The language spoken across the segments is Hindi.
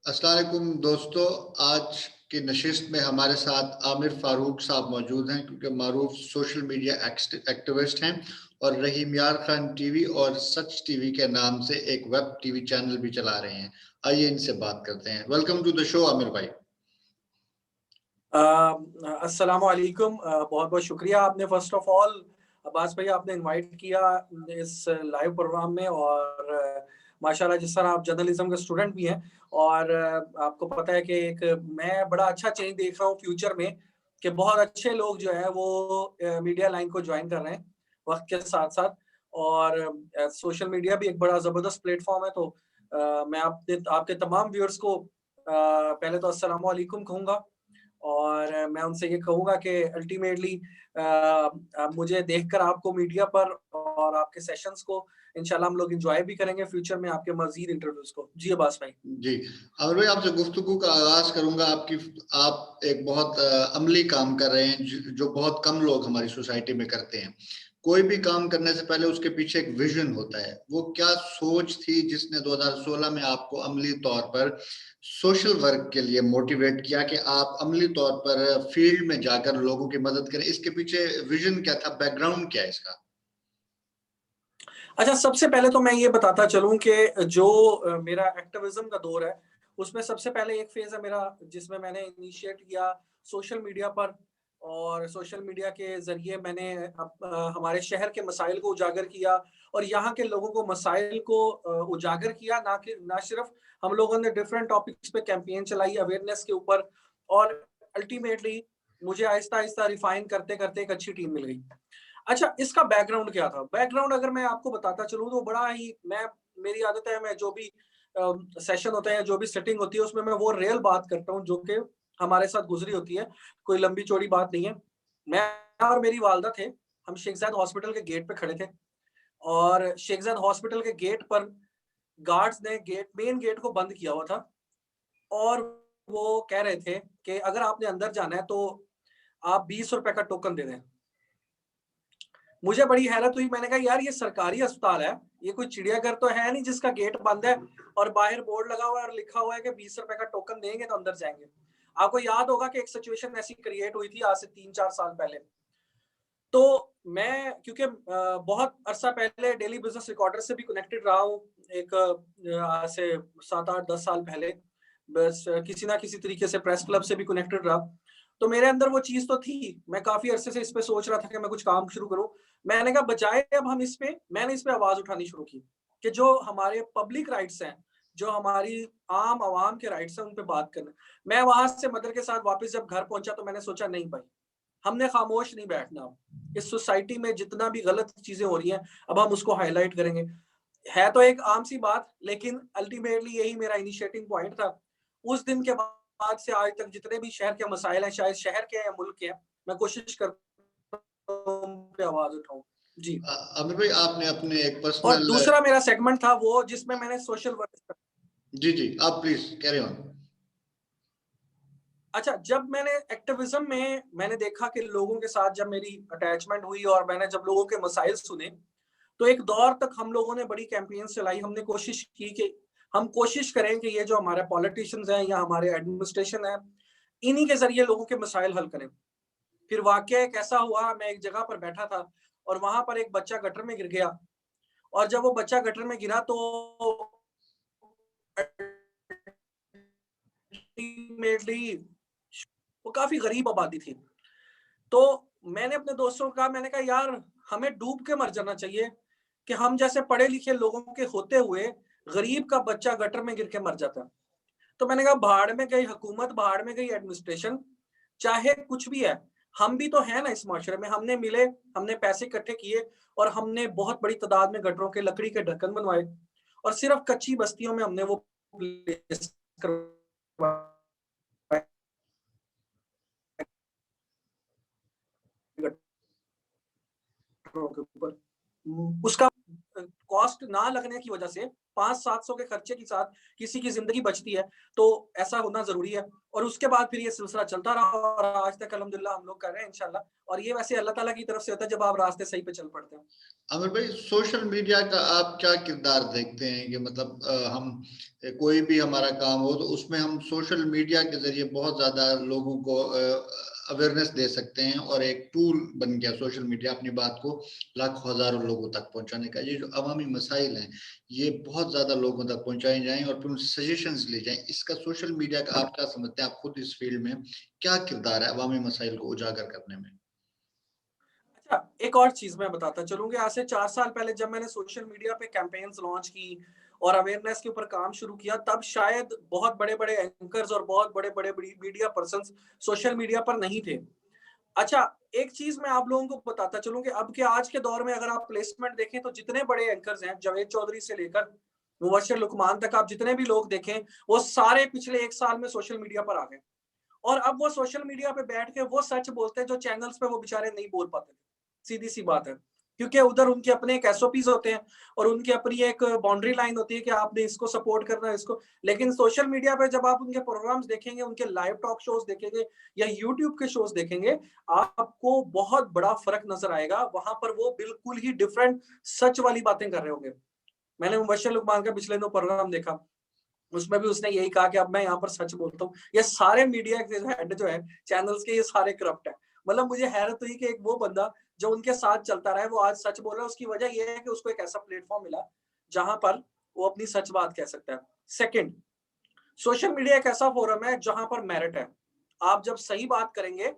अस्सलाम वालेकुम दोस्तों, आज की नशिस्त में हमारे साथ आमिर फारूक साहब मौजूद हैं क्योंकि मारूफ सोशल मीडिया एक्टिविस्ट हैं और रहीम यार खान टीवी और सच टीवी के नाम से एक वेब टीवी चैनल भी चला रहे हैं। आइए इनसे बात करते हैं। Welcome to the show Aamir भाई। अस्सलामु अलैकुम। बहुत बहुत शुक्रिया आपने फर्स्ट ऑफ ऑल अब्बास भाई आपने इनवाइट किया इस लाइव प्रोग्राम में। और माशाल्लाह जिस तरह आप जर्नलिज्म के स्टूडेंट भी हैं और आपको पता है कि एक मैं बड़ा अच्छा चेंज देख रहा हूँ फ्यूचर में कि बहुत अच्छे लोग जो है वो मीडिया लाइन को ज्वाइन कर रहे हैं वक्त के साथ साथ। और सोशल मीडिया भी एक बड़ा ज़बरदस्त प्लेटफॉर्म है। तो मैं आपके तमाम व्यूअर्स को पहले तो अस्सलामु अलैकुम कहूँगा और मैं उनसे ये कहूँगा कि अल्टीमेटली मुझे देखकर आपको मीडिया पर और आपके सेशंस को इंशाल्लाह हम लोग एंजॉय भी करेंगे फ्यूचर में आपके मजीद इंटरव्यूज को। जी अब्बास भाई। जी आमिर भाई, आपसे गुफ्तगू का आगाज करूंगा। आप एक बहुत अमली काम कर रहे हैं जो बहुत कम लोग हमारी सोसाइटी में करते हैं। कोई भी काम करने से पहले उसके पीछे एक विजन होता है। वो क्या सोच थी जिसने 2016 में आपको अमली तौर पर सोशल वर्क के लिए मोटिवेट किया कि आप अमली तौर पर फील्ड में जाकर लोगों की मदद करें? इसके पीछे विजन क्या था, बैकग्राउंड क्या है इसका? अच्छा, सबसे पहले तो मैं ये बताता चलूं कि जो मेरा एक्टिविज्म का दौर है उसमें सबसे पहले एक फेज है मेरा जिसमें मैंने इनिशिएट किया सोशल मीडिया पर। और सोशल मीडिया के जरिए मैंने हमारे शहर के मसाइल को उजागर किया और यहाँ के लोगों को मसाइल को उजागर किया। ना सिर्फ हम लोगों ने डिफरेंट टॉपिक्स पे कैंपेन चलाई अवेयरनेस के ऊपर और अल्टीमेटली मुझे आहिस्ता आहिस्ता रिफाइन करते करते एक अच्छी टीम मिल गई। अच्छा, इसका बैकग्राउंड क्या था? बैकग्राउंड अगर मैं आपको बताता चलूँ तो बड़ा ही मेरी आदत है, मैं जो भी सेशन होते हैं, जो भी सेटिंग होती है उसमें मैं वो रियल बात करता हूँ जो कि हमारे साथ गुजरी होती है। कोई लंबी चौड़ी बात नहीं है। मैं और मेरी वालदा थे, हम शेख ज़ायद हॉस्पिटल के गेट पे खड़े थे और शेख ज़ायद हॉस्पिटल के गेट पर गार्ड्स ने मेन गेट को बंद किया हुआ था और वो कह रहे थे कि अगर आपने अंदर जाना है तो आप ₹20 का टोकन दे दें। मुझे बड़ी हैरत हुई। मैंने कहा यार ये सरकारी अस्पताल है, ये कोई चिड़ियाघर तो है नहीं जिसका गेट बंद है और बाहर बोर्ड लगा हुआ है और लिखा हुआ है कि ₹20 का टोकन देंगे तो अंदर जाएंगे। आपको याद होगा कि एक सिचुएशन ऐसी क्रिएट हुई थी आज से 3-4 साल पहले। तो मैं क्योंकि बहुत अरसा पहले डेली बिजनेस रिकॉर्डर से भी कनेक्टेड रहा हूँ एक आज से 7-8-10 साल पहले। बस किसी ना किसी तरीके से प्रेस क्लब से भी कनेक्टेड रहा। तो मेरे अंदर वो चीज तो थी। मैं काफी अरसे से इस पे सोच रहा था कि मैं कुछ काम शुरू करूं। मैंने कहा बजाय अब हम मैंने इस पे आवाज उठानी शुरू की कि जो हमारे पब्लिक राइट्स हैं, जो हमारी आम आवाम के राइट्स हैं, उन पे बात करना। मैं वहां से मदर के साथ वापस जब घर पहुंचा तो मैंने सोचा नहीं भाई, हमने खामोश नहीं बैठना। इस सोसाइटी में जितना भी गलत चीजें हो रही हैं अब हम उसको हाईलाइट करेंगे। है तो एक आम सी बात लेकिन अल्टीमेटली यही मेरा इनिशिएटिंग पॉइंट था। उस दिन के बाद से आज तक जितने भी शहर के मसाइल हैं, चाहे शहर के या मुल्क के हैं, मैं कोशिश करता हूं उन पे आवाज उठाऊं। जी। आमिर भाई, आपने अपने एक और पर्सनल। दूसरा मेरा सेगमेंट था वो जिसमें मैंने सोशल वर्क। जी जी, आप प्लीज कैरी ऑन। अच्छा, जब मैंने एक्टिविज्म में मैंने देखा कि लोगों के साथ जब मेरी अटैचमेंट हुई और मैंने जब लोगों के मसाइल सुने तो एक दौर तक हम लोगों ने बड़ी कैंपेन्स चलाई। हमने कोशिश की कि हम कोशिश करें कि ये जो हमारे पॉलिटिशियंस हैं या हमारे एडमिनिस्ट्रेशन है, इन्हीं के जरिए लोगों के मसाइल हल करें। फिर वाकया एक ऐसा हुआ, मैं एक जगह पर बैठा था और वहां पर एक बच्चा गटर में गिर गया और जब वो बच्चा गटर में गिरा तो अल्टीमेटली वो काफी गरीब आबादी थी। तो मैंने अपने दोस्तों को कहा, मैंने कहा यार हमें डूब के मर जाना चाहिए कि हम जैसे पढ़े लिखे लोगों के होते हुए गरीब का बच्चा गटर में गिर के मर जाता है। तो मैंने कहा भाड़ में गई हुकूमत, भाड़ में गई एडमिनिस्ट्रेशन, चाहे कुछ भी है, हम भी तो है ना इस माशरे में। हमने मिले, हमने पैसे इकट्ठे किए और हमने बहुत बड़ी तादाद में गटरों के लकड़ी के ढक्कन बनवाए और सिर्फ कच्ची बस्तियों में हमने वो प्लेस करवाए गटरों के ऊपर। उसका कॉस्ट ना लगने की वजह से 500-700 के खर्चे के साथ किसी की जिंदगी बचती है, तो ऐसा होना जरूरी है। और उसके बाद फिर ये सिलसिला चलता रहा और आज तक अल्हम्दुलिल्लाह हम लोग कर रहे हैं इंशाल्लाह। और ये वैसे अल्लाह ताला की तरफ से होता है जब आप रास्ते सही पे चल पड़ते हैं। आमिर भाई, सोशल मीडिया का आप क्या किरदार देखते हैं कि मतलब हम कोई भी हमारा काम हो तो उसमें हम सोशल मीडिया के जरिए बहुत ज्यादा लोगों को अवेयरनेस दे सकते हैं और एक टूल बन गया सोशल मीडिया अपनी बात को लाखों हजारों लोगों तक पहुंचाने का। ये जो अवामी मसाइल हैं ये बहुत ज्यादा लोगों तक पहुंचाए जाएं और फिर उनसे सजेशंस ले जाएं, इसका सोशल मीडिया का आप क्या समझते हैं? आप खुद इस फील्ड में क्या किरदार है अवामी मसाइल को उजागर करने में? अच्छा, एक और चीज मैं बताता चलूंगा। आज से 4 साल पहले जब मैंने सोशल मीडिया पे कैंपेन्स लॉन्च की और अवेयरनेस के ऊपर काम शुरू किया, तब शायद बहुत बड़े-बड़े एंकर्स और बहुत बड़े-बड़े मीडिया पर्सन्स सोशल मीडिया पर नहीं थे। अच्छा, एक चीज मैं आप लोगों को बताता चलूं कि अब के आज के दौर में अगर आप प्लेसमेंट देखें तो जितने बड़े एंकर्स हैं, जावेद चौधरी से लेकर मुबश्शिर लुकमान तक, आप जितने भी लोग देखें, वो सारे पिछले 1 साल में सोशल मीडिया पर आ गए। और अब वो सोशल मीडिया पे बैठ के वो सच बोलते हैं जो चैनल्स पे वो बेचारे नहीं बोल पाते थे। सीधी सी बात है, क्योंकि उधर उनके अपने एक एसओपीज होते हैं और उनकी अपनी एक बाउंड्री लाइन होती है कि आपने इसको सपोर्ट करना है, इसको। लेकिन सोशल मीडिया पे जब आप उनके प्रोग्राम्स देखेंगे, उनके लाइव टॉक शोज देखेंगे या यूट्यूब के शोज देखेंगे, आपको बहुत बड़ा फर्क नजर आएगा। वहां पर वो बिल्कुल ही डिफरेंट सच वाली बातें कर रहे होंगे। मैंने मुबश्शिर लुकमान का पिछले 2 प्रोग्राम देखा, उसमें भी उसने यही कहा कि अब मैं यहाँ पर सच बोलता हूँ। ये सारे मीडिया के हेड जो है चैनल्स के, ये सारे करप्ट है। मतलब मुझे हैरत हुई कि एक वो बंदा जो उनके साथ चलता रहा है वो आज सच बोल रहा है। उसकी वजह ये है कि उसको एक ऐसा प्लेटफॉर्म मिला जहां पर वो अपनी सच बात कह सकता है। सेकंड, सोशल मीडिया एक ऐसा फोरम है जहां पर मेरिट है। आप जब सही बात करेंगे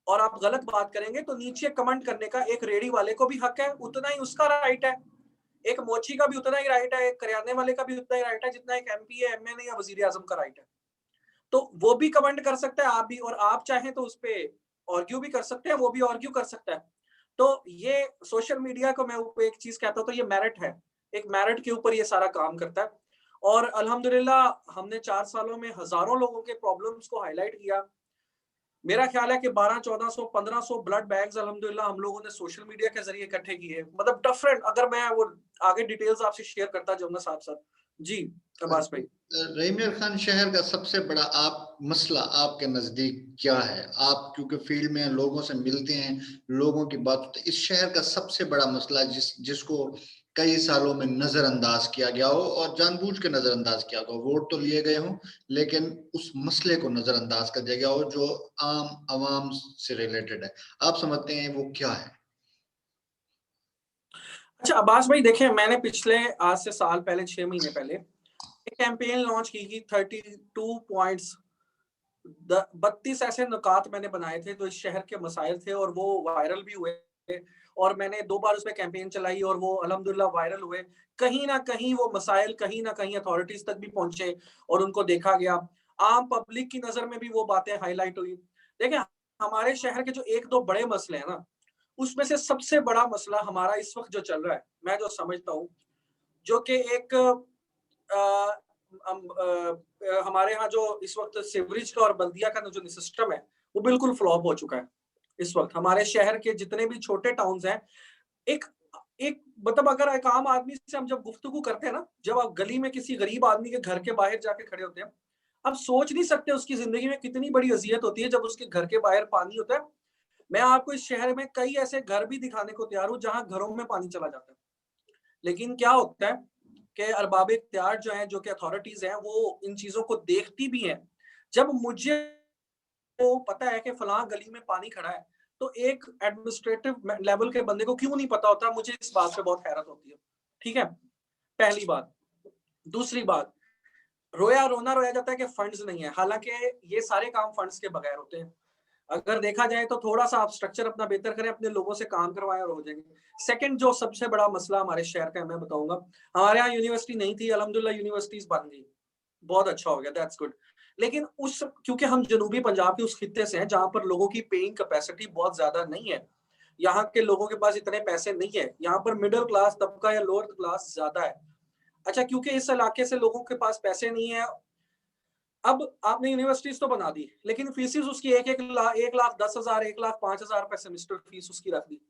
और आप गलत बात करेंगे तो नीचे कमेंट करने का एक रेडी वाले को भी हक है, उतना ही उसका राइट है। एक मोची का भी उतना ही राइट है, एक करियाने वाले का भी उतना ही राइट है जितना एक एमपी है, एमएनए या वजीर आजम का राइट है। तो वो भी कमेंट कर सकता है, आप भी, और आप चाहें तो उस पे आर्ग्यू भी कर सकते हैं, वो भी आर्ग्यू कर सकता है। तो ये सोशल मीडिया को मैं एक चीज कहता हूँ, तो ये मेरिट है। एक मेरिट के ऊपर ये सारा काम करता है। और अल्हम्दुलिल्लाह हमने 4 सालों में हजारों लोगों के प्रॉब्लम्स को हाईलाइट किया। मेरा ख्याल है कि 1200, 1400, 1500 ब्लड बैग्स अल्हम्दुलिल्लाह हम लोगों ने सोशल मीडिया के जरिए इकट्ठे किए। मतलब डिफरेंट, अगर मैं वो आगे डिटेल्स आपसे शेयर करता जाऊंगा साथ साथ। जी अब्बास भाई। रहीम खान, शहर का सबसे बड़ा आप मसला आपके नजदीक क्या है? आप क्योंकि फील्ड में लोगों से मिलते हैं, लोगों की बात, तो इस शहर का सबसे बड़ा मसला जिसको कई सालों में नजरअंदाज किया गया हो और जानबूझ के नजरअंदाज किया गया हो, वोट तो लिए गए हों लेकिन उस मसले को नजरअंदाज कर दिया गया हो जो आम आवाम से रिलेटेड है, आप समझते हैं वो क्या है? अच्छा अब्बास भाई, देखें, मैंने पिछले आज से साल पहले, 6 महीने पहले एक कैंपेन लॉन्च की थी। 32 पॉइंट्स, 32 ऐसे नुकात मैंने बनाए थे जो इस शहर के मसाइल थे और वो वायरल भी हुए। और मैंने 2 बार उस पर कैंपेन चलाई और वो अल्हम्दुलिल्लाह वायरल हुए। कहीं ना कहीं वो मसाइल कहीं ना कहीं अथॉरिटीज तक भी पहुंचे और उनको देखा गया। आम पब्लिक की नजर में भी वो बातें हाईलाइट हुई। देखें, हमारे शहर के जो 1-2 बड़े मसले हैं ना, उसमें से सबसे बड़ा मसला हमारा इस वक्त जो चल रहा है, मैं जो समझता हूँ, जो कि एक हमारे यहाँ जो इस वक्त सीवरेज का और बल्दिया का जो सिस्टम है वो बिल्कुल फ्लॉप हो चुका है। इस वक्त हमारे शहर के जितने भी छोटे टाउन्स हैं, एक एक मतलब अगर एक आम आदमी से हम जब गुफ्तगू करते हैं ना, जब आप गली में किसी गरीब आदमी के घर के बाहर जाके खड़े होते हैं, आप सोच नहीं सकते उसकी जिंदगी में कितनी बड़ी अजियत होती है जब उसके घर के बाहर पानी होता है। मैं आपको इस शहर में कई ऐसे घर भी दिखाने को तैयार हूँ जहां घरों में पानी चला जाता है। लेकिन क्या होता है कि अरबाब इख्तियार जो है, जो कि अथॉरिटीज हैं, वो इन चीजों को देखती भी हैं। जब मुझे को पता है कि फलां गली में पानी खड़ा है, तो एक एडमिनिस्ट्रेटिव लेवल के बंदे को क्यों नहीं पता होता? मुझे इस बात पे बहुत हैरत होती है। ठीक है, पहली बात। दूसरी बात, रोना रोया जाता है कि फंड्स नहीं है, हालांकि ये सारे काम फंड्स के बगैर होते हैं। अगर देखा जाए तो थोड़ा सा आप स्ट्रक्चर अपना बेहतर करें, अपने लोगों से काम करवाएं और हो जाएंगे। सेकंड, जो सबसे बड़ा मसला हमारे शहर का है, मैं बताऊंगा। हमारे यहाँ यूनिवर्सिटी नहीं थी, अल्हम्दुलिल्लाह यूनिवर्सिटीज बन गई, बहुत अच्छा हो गया, दैट्स गुड। लेकिन उस क्योंकि हम जनूबी पंजाब के उस खित्ते से हैं जहां पर लोगों की पेइंग कैपेसिटी बहुत ज्यादा नहीं है, यहाँ के लोगों के पास इतने पैसे नहीं है, यहाँ पर मिडिल क्लास तबका या लोअर क्लास ज्यादा है। अच्छा, क्योंकि इस इलाके से लोगों के पास पैसे नहीं है, अब आपने यूनिवर्सिटीज तो बना दी, लेकिन फीसिस उसकी 1,10,000, 1,05,000 रुपए सेमेस्टर फीस उसकी रख दी।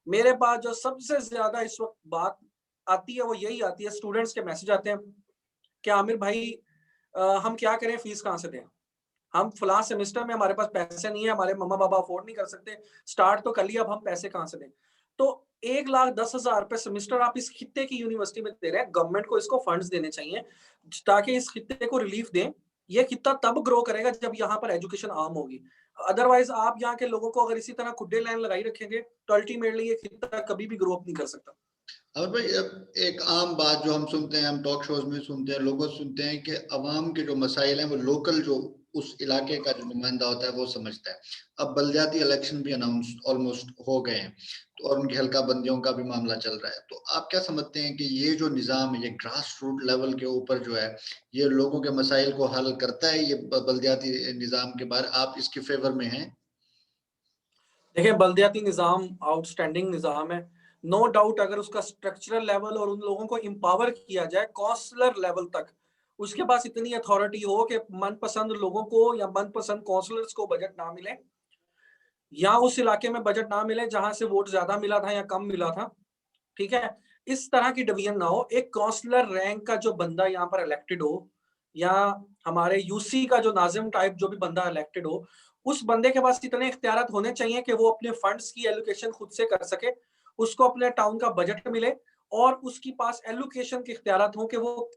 मेरे पास जो सबसे ज्यादा इस वक्त बात आती है वो यही आती है, स्टूडेंट्स के मैसेज आते हैं कि आमिर भाई हम क्या करें, फीस कहाँ से दें, हम फलां सेमेस्टर में हमारे पास पैसे नहीं है, हमारे मम्मा पापा अफोर्ड नहीं कर सकते, स्टार्ट तो कर लिया, अब हम पैसे कहाँ से दें। तो 1,10,000 रुपए सेमेस्टर आप इस खित्ते की यूनिवर्सिटी में दे रहे हैं, गवर्नमेंट को इसको फंड्स देने चाहिए ताकि इस खित्ते को रिलीफ दें। ये खित्ता तब ग्रो करेगा जब यहाँ पर एजुकेशन आम होगी। अदरवाइज आप यहाँ के लोगों को अगर इसी तरह खुड्डे लाइन लगाई रखेंगे तो अल्टीमेटली ये खित्ता कभी भी ग्रो अप नहीं कर सकता। और भाई अब एक आम बात जो हम सुनते हैं, हम टॉक शोज में सुनते हैं, लोगों सुनते हैं कि अवाम के जो मसाइल हैं वो लोकल जो उस इलाके का जो नुमाइंदा होता है वो समझता है। अब बलदियाती इलेक्शन भी अनाउंस ऑलमोस्ट हो गए हैं, तो और उनकी हल्का बंदियों का भी मामला चल रहा है। तो आप क्या समझते हैं कि ये जो निज़ाम है, ये ग्रास रूट लेवल के ऊपर जो है, ये लोगों के मसाइल को हल करता है? ये बलदियाती निज़ाम के बारे आप इसके फेवर में हैं? देखिए, बल्दियाती निज़ाम आउटस्टैंडिंग निज़ाम है, नो डाउट। अगर उसका स्ट्रक्चरल लेवल और उन लोगों को एम्पावर किया जाए काउंसलर लेवल तक, उसके पास इतनी अथॉरिटी हो कि मनपसंद लोगों को या मनपसंद काउंसलर्स को बजट ना मिले, या उस इलाके में बजट ना मिले जहां से वोट ज्यादा मिला था या कम मिला था, ठीक है, इस तरह की डिवीजन ना हो। एक काउंसलर रैंक का जो बंदा यहाँ पर इलेक्टेड हो, या हमारे यूसी का जो नाजिम टाइप जो भी बंदा इलेक्टेड हो, उस बंदे के पास इतने इख्तियारात होने चाहिए कि वो अपने फंड्स की एलोकेशन खुद से कर सके, उसको अपने टाउन का बजट मिले, और उसके पास एलोकेशन के इख्तियारात हों कि वो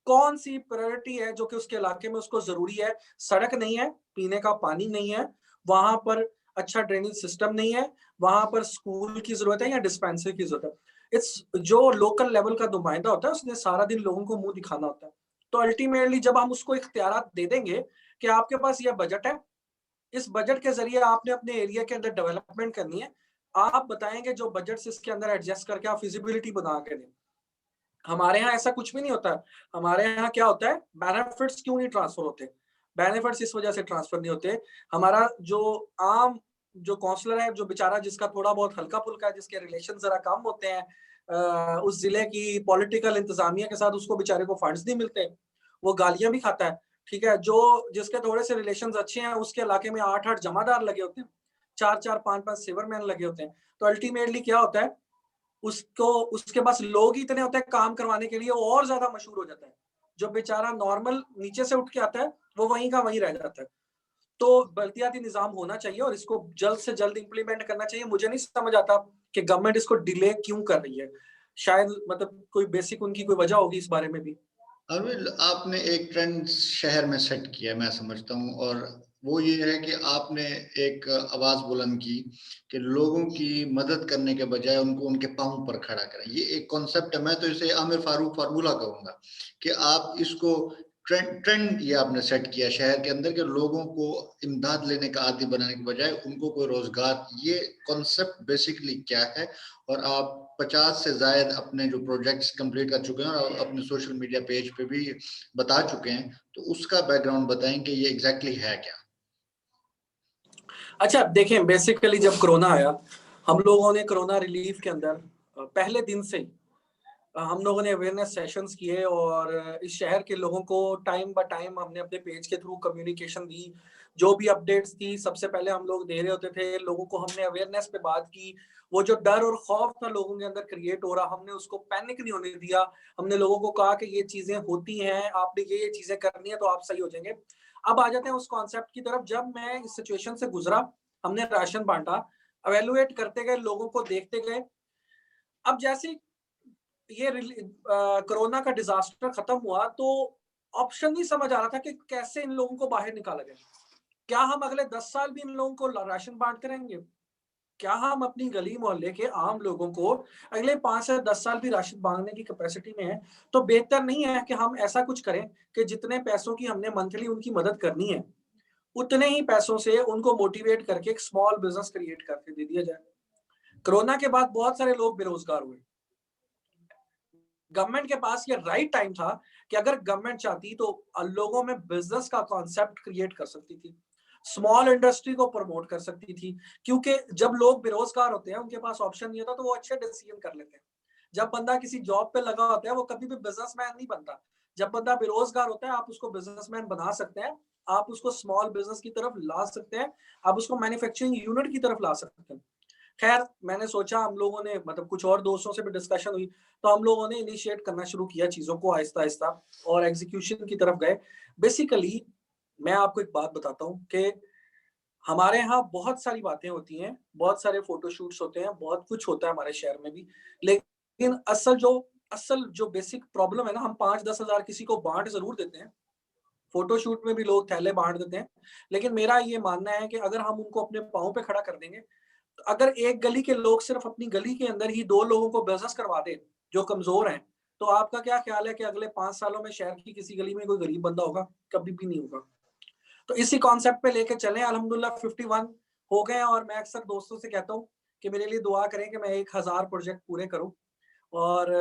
कौन सी प्रायोरिटी है जो कि उसके इलाके में उसको जरूरी है। सड़क नहीं है, पीने का पानी नहीं है वहां पर, अच्छा ड्रेनेज सिस्टम नहीं है वहां पर, स्कूल की जरूरत है या डिस्पेंसरी की जरूरत है। इट्स जो लोकल लेवल का नुमाइंदा होता है उसने सारा दिन लोगों को मुंह दिखाना होता है। तो अल्टीमेटली जब हम उसको इख्तियारात दे देंगे कि आपके पास यह बजट है, इस बजट के जरिए आपने अपने एरिया के अंदर डेवलपमेंट करनी है, आप बताएंगे जो बजट से इसके अंदर एडजस्ट करके आप फिजिबिलिटी बना के दें। हमारे यहाँ ऐसा कुछ भी नहीं होता। हमारे यहाँ क्या होता है, बेनिफिट्स क्यों नहीं ट्रांसफर होते? बेनिफिट्स इस वजह से ट्रांसफर नहीं होते, हमारा जो आम जो काउंसलर है, जो बेचारा जिसका थोड़ा बहुत हल्का फुल्का है, जिसके रिलेशन जरा कम होते हैं उस जिले की पॉलिटिकल इंतजामिया के साथ, उसको बेचारे को फंड्स नहीं मिलते, वो गालियां भी खाता है। ठीक है, जो जिसके थोड़े से रिलेशन अच्छे हैं, उसके इलाके में 8-8 जमादार लगे होते हैं, 4-4 5-5 सेवरमैन लगे होते हैं। तो अल्टीमेटली क्या होता है, उसको उसके पास लोग ही इतने होते हैं काम करवाने के लिए, वो और ज्यादा मशहूर हो जाता है। जो बेचारा नॉर्मल नीचे से उठ के आता है वो वहीं का वहीं रह जाता है। तो बल्दियाती निजाम होना चाहिए और इसको जल्द से जल्द इंप्लीमेंट करना चाहिए। मुझे नहीं समझ आता कि गवर्नमेंट इसको डिले क्यों कर रही है। शायद मतलब कोई बेसिक उनकी कोई वजह होगी इस बारे में भी। अरविंद, आपने एक ट्रेंड शहर में सेट किया, मैं समझता हूँ, और वो ये है कि आपने एक आवाज बुलंद की कि लोगों की मदद करने के बजाय उनको उनके पांव पर खड़ा करें। ये एक कॉन्सेप्ट है, मैं तो इसे आमिर फारूक फार्मूला कहूंगा कि आप इसको ट्रेंड ट्रेंड ये आपने सेट किया शहर के अंदर, के लोगों को इमदाद लेने का आदी बनाने के बजाय उनको कोई रोजगार। ये कॉन्सेप्ट बेसिकली क्या है? और आप 50 से ज्यादा अपने जो प्रोजेक्ट्स कंप्लीट कर चुके हैं और अपने सोशल मीडिया पेज पे भी बता चुके हैं, तो उसका बैकग्राउंड बताएं कि ये एग्जैक्टली है क्या? अच्छा देखें, बेसिकली जब कोरोना आया, हम लोगों ने कोरोना रिलीफ के अंदर पहले दिन से ही हम लोगों ने अवेयरनेस सेशंस किए, और इस शहर के लोगों को टाइम बाय टाइम हमने अपने पेज के थ्रू कम्युनिकेशन दी। जो भी अपडेट्स थी सबसे पहले हम लोग दे रहे होते थे लोगों को, हमने अवेयरनेस पे बात की। वो जो डर और खौफ था लोगों के अंदर क्रिएट हो रहा, हमने उसको पैनिक नहीं होने दिया। हमने लोगों को कहा कि ये चीजें होती हैं, आपने ये चीजें करनी है तो आप सही हो जाएंगे। अब आ जाते हैं उस कॉन्सेप्ट की तरफ। जब मैं इस सिचुएशन से गुजरा, हमने राशन बांटा, अवेलुएट करते गए, लोगों को देखते गए। अब जैसे ये कोरोना का डिजास्टर खत्म हुआ तो ऑप्शन नहीं समझ आ रहा था कि कैसे इन लोगों को बाहर निकाला जाए। क्या हम अगले 10 साल भी इन लोगों को राशन बांट करेंगे? क्या हम अपनी गली मोहल्ले के आम लोगों को अगले 5 से 10 साल भी राशन बांटने की कैपेसिटी में है? तो बेहतर नहीं है कि हम ऐसा कुछ करें कि जितने पैसों की हमने मंथली उनकी मदद करनी है, उतने ही पैसों से उनको मोटिवेट करके एक स्मॉल बिजनेस क्रिएट करके दे दिया जाए। कोरोना के बाद बहुत सारे लोग बेरोजगार हुए। गवर्नमेंट के पास ये राइट टाइम था कि अगर गवर्नमेंट चाहती तो लोगों में बिजनेस का कॉन्सेप्ट क्रिएट कर सकती थी, स्मॉल इंडस्ट्री को प्रमोट कर सकती थी। क्योंकि जब लोग बेरोजगार होते हैं, उनके पास ऑप्शन नहीं होता, तो वो अच्छे डिसीजन कर लेते हैं। जब बंदा किसी जॉब पे लगा होता है, वो कभी भी बिजनेसमैन नहीं बनता। जब बंदा बेरोजगार होता है, आप उसको बिजनेसमैन बना सकते हैं, आप उसको स्मॉल बिजनेस की तरफ ला सकते हैं, आप उसको मैन्युफैक्चरिंग यूनिट की तरफ ला सकते हैं। खैर मैंने सोचा, हम लोगों ने मतलब कुछ और दोस्तों से भी डिस्कशन हुई, तो हम लोगों ने इनिशिएट करना शुरू किया चीज़ों को आहिस्ता-आहिस्ता और एग्ज़ीक्यूशन की तरफ गए। बेसिकली मैं आपको एक बात बताता हूँ कि हमारे यहाँ बहुत सारी बातें होती हैं, बहुत सारे फ़ोटोशूट्स होते हैं, बहुत कुछ होता है हमारे शहर में भी। लेकिन असल जो बेसिक प्रॉब्लम है ना, हम 5-10 हज़ार किसी को बाँट ज़रूर देते हैं। फ़ोटोशूट में भी लोग थैले बाँट देते हैं। लेकिन मेरा ये मानना है कि अगर हम उनको अपने पाँव पे खड़ा कर देंगे, तो अगर एक गली के लोग सिर्फ़ अपनी गली के अंदर ही 2 लोगों को बिज़नेस करवा दें, जो कमज़ोर हैं, तो आपका क्या ख़्याल है कि अगले 5 सालों में शहर की किसी गली में कोई गरीब बंदा होगा? कभी भी नहीं होगा। तो इसी कॉन्सेप्ट पे लेके चलें। अल्हम्दुलिल्लाह 51 हो गए हैं और मैं अक्सर दोस्तों से कहता हूँ कि मेरे लिए दुआ करें कि मैं 1000 प्रोजेक्ट पूरे करूँ और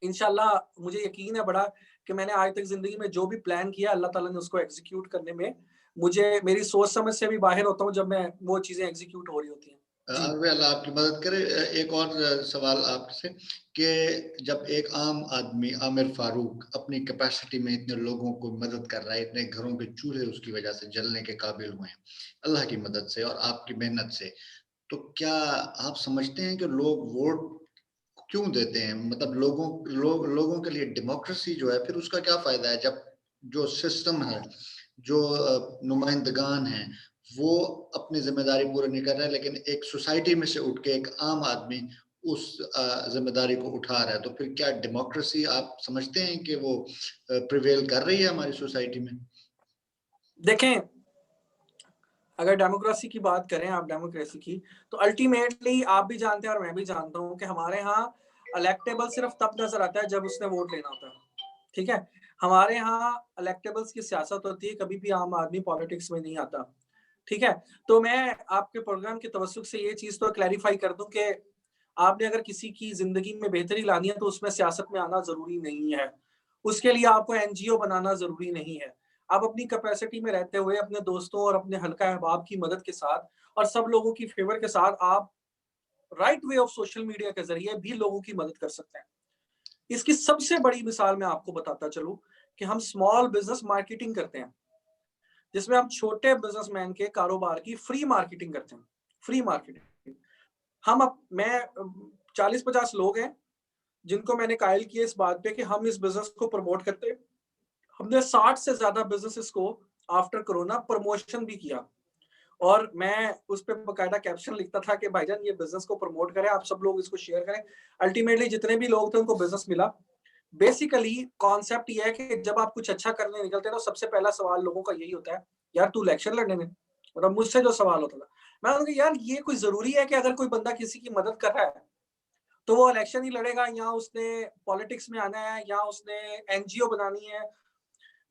इंशाल्लाह मुझे यकीन है बड़ा कि मैंने आज तक ज़िंदगी में जो भी प्लान किया अल्लाह ताला ने उसको एग्ज़ीक्यूट करने में मुझे मेरी सोच समझ से भी बाहर होता हूँ जब मैं वो चीज़ें एग्ज़ीक्यूट हो रही होती हैं। जी। अगर अल्लाह आपकी मदद करे। एक और सवाल आपसे कि जब एक आम आदमी आमिर फारूक अपनी कैपेसिटी में इतने लोगों को मदद कर रहा है, इतने घरों के चूल्हे उसकी वजह से जलने के काबिल हुए हैं, अल्लाह की मदद से और आपकी मेहनत से, तो क्या आप समझते हैं कि लोग वोट क्यों देते हैं? मतलब लोगों के लिए डेमोक्रेसी जो है, फिर उसका क्या फ़ायदा है जब जो सिस्टम है, जो नुमाइंदगान हैं, वो अपनी ज़िम्मेदारी पूरी नहीं कर रहे हैं, लेकिन एक सोसाइटी में से उठ के एक आम आदमी उस ज़िम्मेदारी को उठा रहा है, तो फिर क्या डेमोक्रेसी आप समझते हैं कि वो प्रिवेल कर रही है हमारी सोसाइटी में? देखें, अगर डेमोक्रेसी की बात करें आप डेमोक्रेसी की, तो अल्टीमेटली आप भी जानते हैं और मैं भी जानता हूँ कि हमारे यहाँ इलेक्टेबल सिर्फ़ तब नज़र आता है जब उसने वोट लेना होता है। ठीक है? हमारे यहाँ इलेक्टेबल्स की सियासत होती है, कभी भी आम आदमी पॉलिटिक्स में नहीं आता। ठीक है? तो मैं आपके प्रोग्राम के तवज्जुह से ये चीज़ तो क्लैरिफ़ाई कर दूँ कि आपने अगर किसी की ज़िंदगी में बेहतरी लानी है, तो उसमें सियासत में आना ज़रूरी नहीं है। उसके लिए आपको एनजीओ बनाना ज़रूरी नहीं है। आप अपनी कैपेसिटी में रहते हुए अपने दोस्तों और अपने हल्का अहबाब की मदद के साथ और सब लोगों की फ़ेवर के साथ आप right way of social media के ज़रिए भी लोगों की मदद कर सकते हैं। इसकी सबसे बड़ी मिसाल मैं आपको बताता चलूँ कि हम स्मॉल बिज़नेस मार्केटिंग करते हैं, जिसमें हम छोटे बिज़नेसमैन के कारोबार की फ्री मार्केटिंग करते हैं। Free marketing. हम अप मैं 40-50 लोग हैं, जिनको मैंने कायल किया इस बात पे कि हम इस बिज़नेस को प्रमोट करते हैं। हमने 60 से ज़्यादा बिज़नेसेस को आफ्टर कोरोना प्रमोशन भी किया और मैं उस पे बाकायदा कैप्शन लिखता था कि भाईजान ये बिज़नेस को प्रमोट करें, आप सब लोग इसको शेयर करें। अल्टीमेटली जितने भी लोग थे उनको बिज़नेस मिला। बेसिकली कॉन्सेप्ट ये है कि जब आप कुछ अच्छा करने निकलते हैं तो सबसे पहला सवाल लोगों का यही होता है, यार तू इलेक्शन लड़ने में? मतलब मुझसे जो सवाल होता था। मैं बोला यार ये कोई ज़रूरी है कि अगर कोई बंदा किसी की मदद कर रहा है, तो वो इलेक्शन ही लड़ेगा या उसने पॉलिटिक्स में आना है या उसने एनजीओ बनानी है।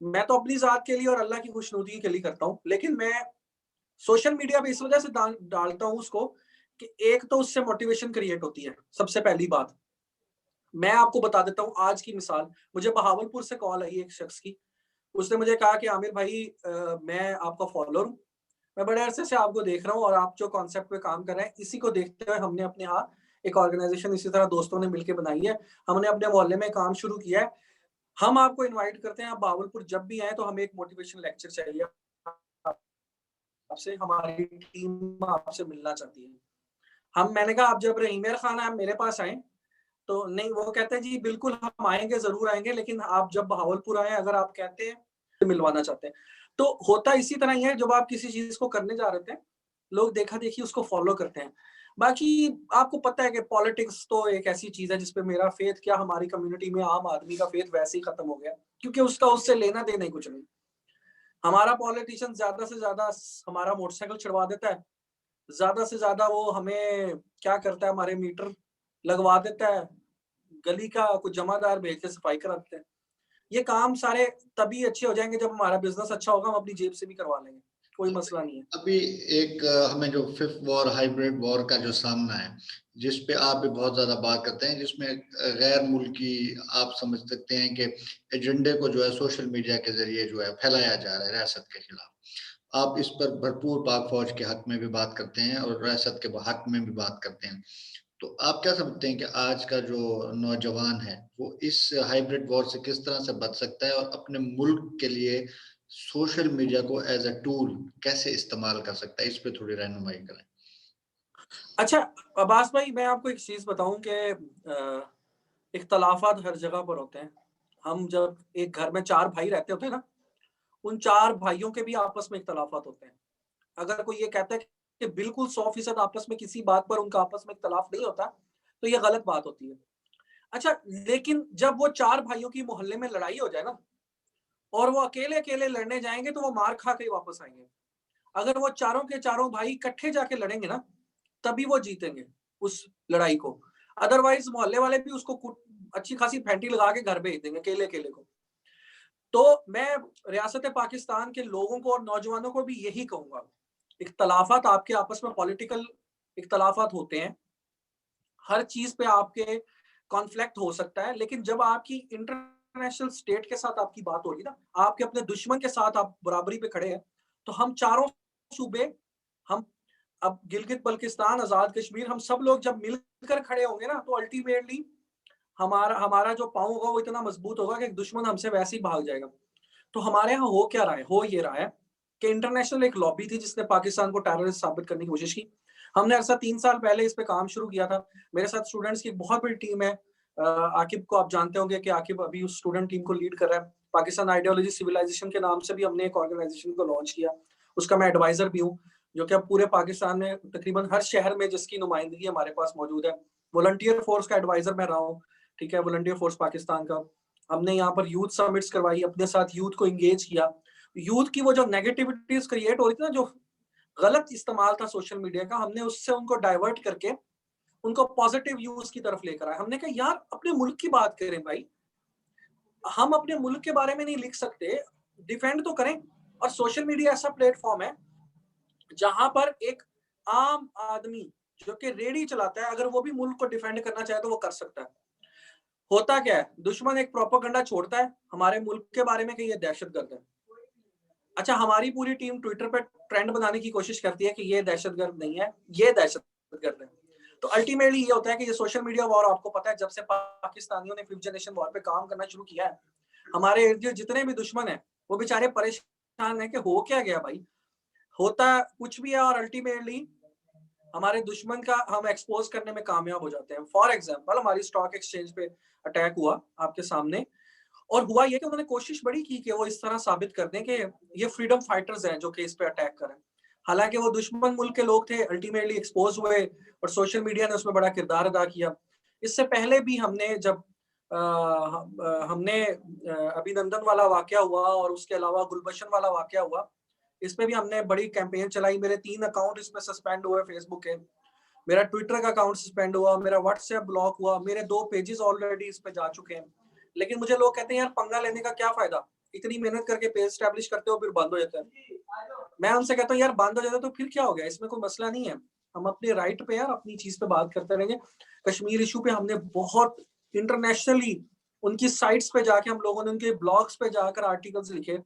मैं तो अपनी ज़ात के लिए और अल्लाह की खुशनुदी के लिए करता हूँ। लेकिन मैं सोशल मीडिया पे इस वजह से डालता हूँ उसको कि एक तो उससे मोटिवेशन क्रिएट होती है, सबसे पहली बात। मैं आपको बता देता हूँ आज की मिसाल, मुझे बहावलपुर से कॉल आई एक शख्स की। उसने मुझे कहा कि आमिर भाई मैं आपका फॉलोअर हूँ। मैं बड़े अरसे से आपको देख रहा हूँ और आप जो कॉन्सेप्ट पे काम कर रहे हैं, इसी को देखते हुए हमने अपने यहाँ एक ऑर्गेनाइज़ेशन इसी तरह दोस्तों ने मिलके बनाई है। हमने अपने मोहल्ले में काम शुरू किया है। हम आपको इनवाइट करते हैं, आप बहावलपुर जब भी आएँ तो हमें एक मोटिवेशन लेक्चर चाहिए आपसे, हमारी टीम आपसे मिलना चाहती है। मैंने कहा आप जब रहीम यार खान आप मेरे पास आएँ, तो नहीं वो कहते हैं जी बिल्कुल हम आएँगे, ज़रूर आएँगे लेकिन आप जब बहावलपुर आएँ अगर आप कहते हैं, मिलवाना चाहते हैं। तो होता इसी तरह ही है जब आप किसी चीज़ को करने जा रहे थे, लोग देखा-देखी उसको फ़ॉलो करते हैं। बाकी आपको पता है कि पॉलिटिक्स तो एक ऐसी चीज़ है जिसपे मेरा फ़ेथ क्या हमारी कम्युनिटी में आम आदमी का फ़ेथ वैसे ही खत्म हो गया, क्योंकि उसका उससे लेना-देना ही कुछ नहीं। हमारा पॉलिटिशियन ज़्यादा से ज़्यादा हमारा मोटरसाइकिल छुड़वा देता है, ज़्यादा से ज़्यादा वो हमें क्या करता है हमारे मीटर लगवा देता है, गली का कुछ जमादार भेज के सफाई करा देते हैं। ये काम सारे तभी अच्छे हो जाएँगे जब हमारा बिज़नेस अच्छा होगा, हम अपनी जेब से भी करवा लेंगे, कोई मसला नहीं है। अभी एक हमें जो फिफ्थ वॉर, हाइब्रिड वॉर का जो सामना है, जिस पे आप भी बहुत ज़्यादा बात करते हैं, जिसमें गैर मुल्की आप समझ सकते हैं कि एजेंडे को जो है सोशल मीडिया के ज़रिए जो है फैलाया जा रहा है रियासत के खिलाफ। आप इस पर भरपूर पाक फ़ौज के हक में भी बात करते हैं और रियासत के हक में भी बात करते हैं। तो आप क्या समझते हैं कि आज का जो नौजवान है, वो इस हाइब्रिड वॉर से किस तरह से बच सकता है और अपने मुल्क के लिए सोशल मीडिया को एज़ अ टूल कैसे इस्तेमाल कर सकता है? इस पे थोड़ी रहनुमाई करें। अच्छा अब्बास भाई, मैं आपको एक चीज बताऊं कि इख्तलाफात हर जगह पर होते हैं। हम जब एक घर में 4 भाई रहते होते हैं ना, उन 4 भाइयों के भी आपस में इख्तलाफात होते हैं। अगर कोई ये कहता है कि बिल्कुल 100% आपस में किसी बात पर उनका आपस में इख्तलाफ नहीं होता, तो ये गलत बात होती है। अच्छा, लेकिन जब वो 4 भाइयों की मोहल्ले में लड़ाई हो जाए ना, और वो अकेले-अकेले लड़ने जाएँगे, तो वो मार खा के ही वापस आएँगे। अगर वो चारों के चारों भाई इकट्ठे जाके लड़ेंगे ना, तभी वो जीतेंगे उस लड़ाई को। अदरवाइज़ मोहल्ले वाले भी उसको अच्छी खासी फेंटी लगा के घर भेज देंगे अकेले-अकेले को। तो मैं रियासत पाकिस्तान के लोगों को और नौजवानों को भी यही कहूँगा, इख्तलाफात आपके आपस में पॉलिटिकल इख्तलाफात होते हैं। हर चीज़ पे आपके कॉन्फ्लिक्ट हो सकता है, लेकिन जब आपकी इंटरनेशनल स्टेट के साथ आपकी बात होगी ना, आपके अपने दुश्मन के साथ आप बराबरी पे खड़े हैं, तो हम चारों सूबे, हम अब गिलगित बल्किस्तान, आजाद कश्मीर, हम सब लोग जब मिलकर खड़े होंगे ना, तो अल्टीमेटली हमारा हमारा जो पाँव होगा वो इतना मजबूत होगा कि दुश्मन हमसे वैसे ही भाग जाएगा। तो हमारे यहाँ हो क्या रहा है? हो ये रहा है कि इंटरनेशनल एक लॉबी थी जिसने पाकिस्तान को टेररिस्ट साबित करने की कोशिश की। हमने ऐसा 3 साल पहले इस पे काम शुरू किया था। मेरे साथ स्टूडेंट्स की एक बहुत बड़ी टीम है। आकिब को आप जानते होंगे कि आकिब अभी उस स्टूडेंट टीम को लीड कर रहा है। पाकिस्तान आइडियोलॉजी सिविलाइजेशन के नाम से भी हमने एक ऑर्गेनाइजेशन को लॉन्च किया। उसका मैं एडवाइजर भी हूँ, जो कि अब पूरे पाकिस्तान में तकरीबन हर शहर में जिसकी नुमाइंदगी हमारे पास मौजूद है। वॉलंटियर फोर्स का एडवाइजर मैं रहा हूँ, ठीक है, वॉलंटियर फोर्स पाकिस्तान का। हमने यहाँ पर यूथ समिट्स करवाई, अपने साथ यूथ को एंगेज किया। यूथ की वो जो नेगेटिविटीज क्रिएट हो रही थी ना, जो गलत इस्तेमाल था सोशल मीडिया का, हमने उससे उनको डाइवर्ट करके उनको पॉजिटिव यूज की तरफ लेकर आए। हमने कहा यार अपने मुल्क की बात करें भाई, हम अपने मुल्क के बारे में नहीं लिख सकते, डिफेंड तो करें। और सोशल मीडिया ऐसा प्लेटफॉर्म है जहां पर एक आम आदमी जो कि रेडी चलाता है, अगर वो भी मुल्क को डिफेंड करना चाहे तो वो कर सकता है। होता क्या है, दुश्मन एक प्रोपेगेंडा छोड़ता है हमारे मुल्क के बारे में कि ये दहशतगर्द है। अच्छा, हमारी पूरी टीम ट्विटर पे ट्रेंड बनाने की कोशिश करती है कि ये दहशतगर्द नहीं है, ये दहशतगर्द है। तो अल्टीमेटली ये होता है कि ये सोशल मीडिया वॉर, आपको पता है जब से पाकिस्तानियों ने 5th जनरेशन वॉर पे काम करना शुरू किया है, हमारे इर्द गिर्द जितने भी दुश्मन है वो बेचारे परेशान है कि हो क्या गया भाई। होता कुछ भी है और अल्टीमेटली हमारे दुश्मन का हम एक्सपोज करने में कामयाब हो जाते हैं। फॉर एग्जाम्पल, हमारी स्टॉक एक्सचेंज पे अटैक हुआ आपके सामने, और हुआ ये कि उन्होंने कोशिश बड़ी की कि वो इस तरह साबित कर दें कि ये फ्रीडम फाइटर्स हैं जो कि इस पे अटैक करें। हालांकि वो दुश्मन मुल्क के लोग थे, अल्टीमेटली एक्सपोज हुए और सोशल मीडिया ने उसमें बड़ा किरदार अदा किया। इससे पहले भी हमने जब हमने अभिनंदन वाला वाकया हुआ और उसके अलावा गुलबशन वाला वाकया हुआ, इस पे भी हमने बड़ी कैंपेन चलाई। मेरे 3 अकाउंट इसमें सस्पेंड हुए फेसबुक के, मेरा ट्विटर का अकाउंट सस्पेंड हुआ, मेरा व्हाट्सएप ब्लॉक हुआ, मेरे 2 पेजेस ऑलरेडी इस पे जा चुके हैं। लेकिन मुझे लोग कहते हैं यार पंगा लेने का क्या फायदा, इतनी मेहनत करके पेज स्टैब्लिश करते हो फिर बंद हो जाता है। मैं उनसे कहता हूँ यार बंद हो जाता है तो फिर क्या हो गया, इसमें कोई मसला नहीं है। हम अपने राइट पे यार अपनी चीज पे बात करते रहेंगे। कश्मीर इशू पे हमने बहुत इंटरनेशनली उनकी साइट्स पे जाके, हम लोगों ने उनके ब्लॉग्स पे जाकर आर्टिकल्स लिखे